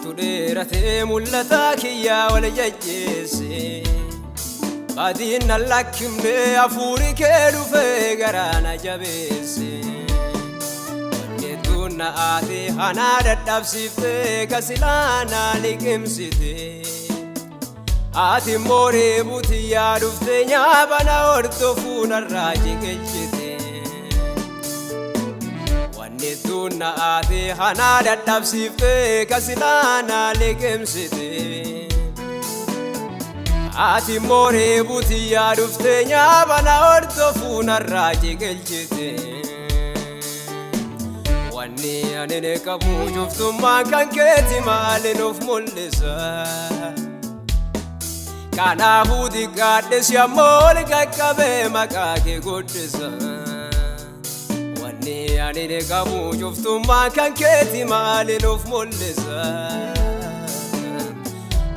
تديرتي ملتاك يا ولجيسي بعدين نلاكم لي أفوري كيلو في غرانا جبيسي ونيتونا آتي هنادا دبسيفتي كسلانا لكمسيتي آتي موري بوتي يا رفتي نيابانا وردفون الراجي كجيتي ونيتونا آتي هنادا دبسيفتي كسلانا لكمسيتي آتي موري بوتي يا رفتي نيابانا وردفون الراجي كجيتي واني أني كابو شفتو ما كان كيتي مالي نوف ملسا كان أبو دي قادس يا مولي كاكابي مكاكي قدسا واني أني كابو شفتو ما كان كيتي مالي نوف ملسا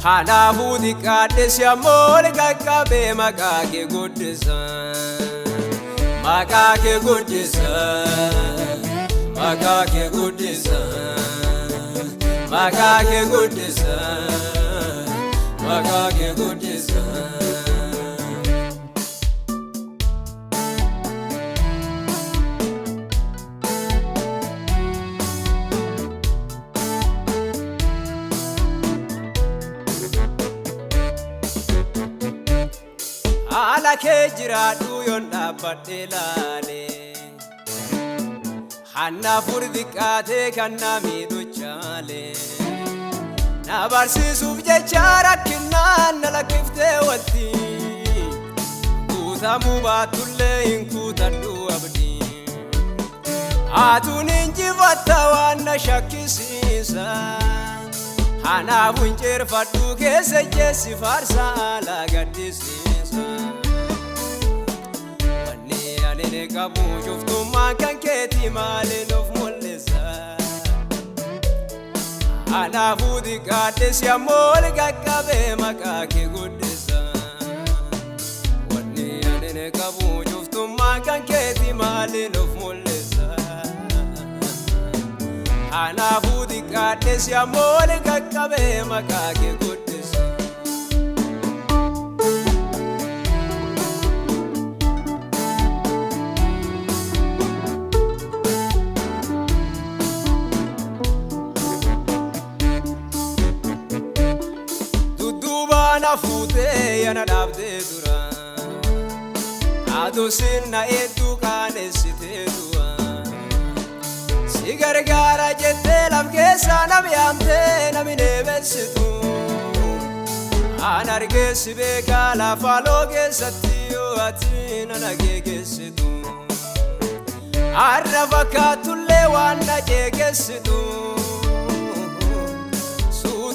كان أبو دي قادس يا مولي كاكابي مكاكي قدسا مكاكي قدسا مكاكي قدسا مكاكي قدسا مكاكي قدسا على كجرادو يندبدلالي حنا فردكاتي كنا ميدو چالي نبرسي سوف جچارك كنا نلقفته ودي كوتا مباتولي كوتا دو أبدي آتون انجي فتوانا شاكي سيسا حنا بنجر فتو كيسي جيسي فارسا لا قدي سيسا أني كابو شفتو ما كان كيتي مالي نوف ملسا أنا فودي قادس يا مولي كاكابي مكاكي قدسا أني كابو شفتو ما كان كيتي مالي نوف ملسا أنا فودي قادس يا مولي كاكابي مكاكي قدسا نفوتي أنا دابدي دورا عدو سنة إدو كان ستدوا سيجار جارا جدي لبكيسا نبيامتي نبيني بسدو أنا رجس بيكا لا فالو جسديو أتين أنا جسدو عرفك تولي وانا جسدو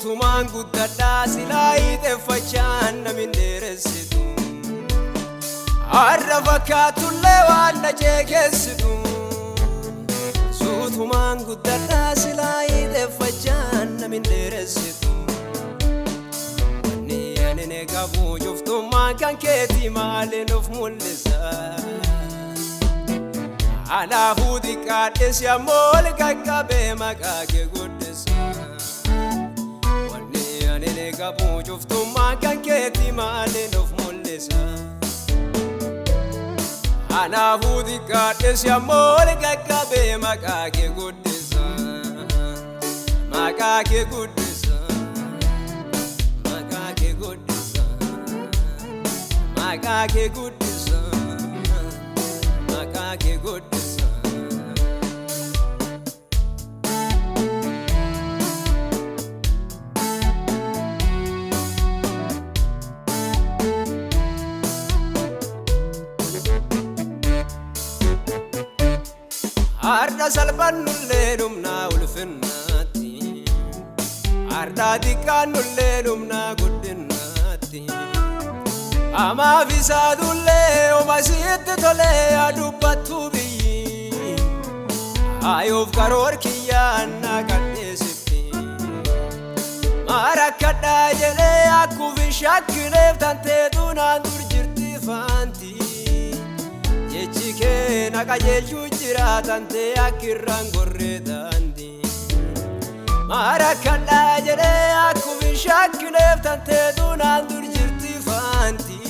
Tuman gudda silai te fachan min deresitu arrafakatu lewana jegesitu tuman gudda silai te fachan min deresitu ni anene gabu juftu man kan keti malen of mulisa ana hudi kades ya mol kakabe makake gudesa أني كابو شفتو ما كان كيتي مالي نوف ملسا أنا فودي قادس يا مولي كاكابي مكاكي قدسا مكاكي قدسا مكاكي قدسا مكاكي قدسا مكاكي قدسا أردا سلبان نللم ناولفناتي أردا ديكان نللم ناقدناتي أما في سادولي وما akkasitti tolee adubbatu biyyi ayoof karoor kiyyaan na kadheessitti maarakadhaa jedhee akkufi shakkileef tanteetu naan dur jirti faanti jechi kee na qajeelchuu jira tantee akkirraan gorree daandi maarakadhaa jedhee akkufi shakkileef tanteetu naan dur jirti faanti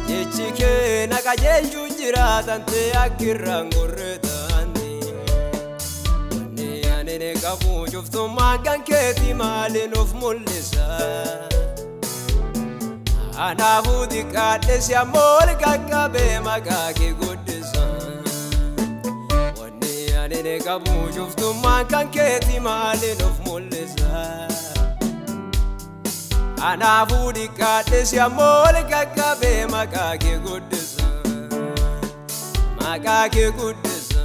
jechi kee na qajeelchuu jira tantee akkirraan gorree daandi wanni ani qabu cuftummaan kan keeti maaliin of mul'isa anaafuu xiqqaadhe si ammoo ol qaqqabee maqaa kee guddisa wanni ani qabu cuftummaan kan keeti maaliin of mul'isa anaafuu xiqqaadhe si ammoo ol qaqqabee maqaa kee guddisa maqaa kee guddisa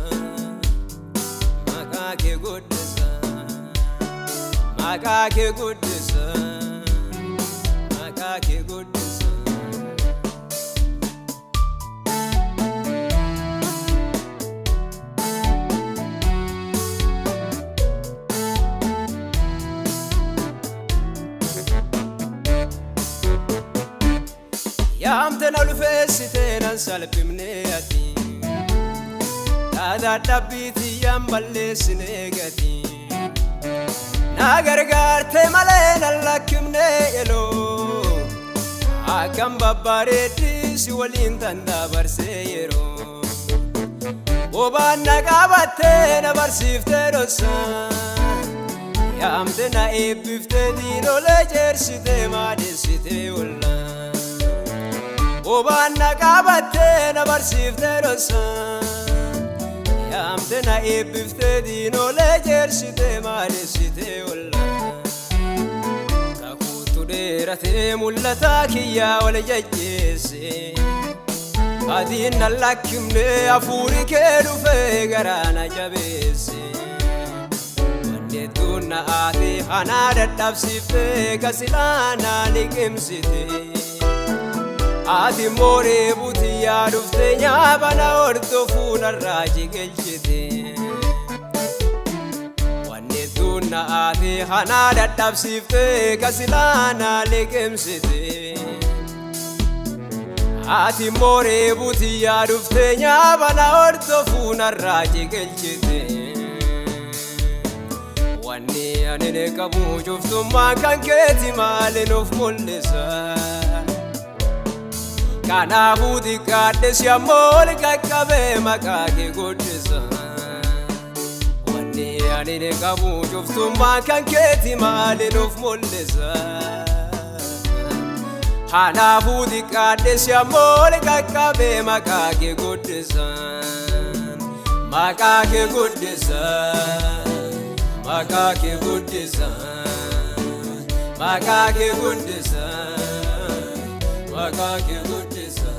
maqaa kee guddisa maqaa kee guddisa maqaa kee guddisa yaamte na ulfeessite nan salphifne ati dhaadhaa dhabbiitii yaan balleessine gati na gargaarte malee nan lakkifne eloo akkam babbareeddi si waliin tan dabarsee yeroo bobaan na qabattee na barsiiftee dhossaan yaamte na eebbiftee diinolee jeersitee maadheessitee ollaan bobaan na qabattee na barsiiftee dhossaan yaamte na eebbiftee diinolee jeersitee maadheessitee ollaan kakuutu dheeratee mul'ataa kiyyaa wal jajjeesse atiin na lakkifne hafuuri kee dhufee garaa na jabeesse wanneettuun na aatee anaa dadhabsiiftee kasilaa na liqimsite ati mooree butiyyaa dhuftee nyaabana hordofuu narraa jigelchite wanneettuun na aatee anaa dadhabsiiftee kasilaa na liqimsite ati mooree butiyyaa dhuftee nyaabana hordofuu narraa jigelchite wanni ani qabu cuftummaan kan keeti maaliin of mul'isa kanaafuu xiqqaadhe si ammoo ol qaqqabee maqaa kee guddisa wanni ani qabu cuftummaan kan keeti maaliin of mul'isa kanaafuu xiqqaadhe si ammoo ol qaqqabee maqaa kee guddisa maqaa kee guddisa maqaa kee guddisa maqaa kee guddisa maqaa kee guddisa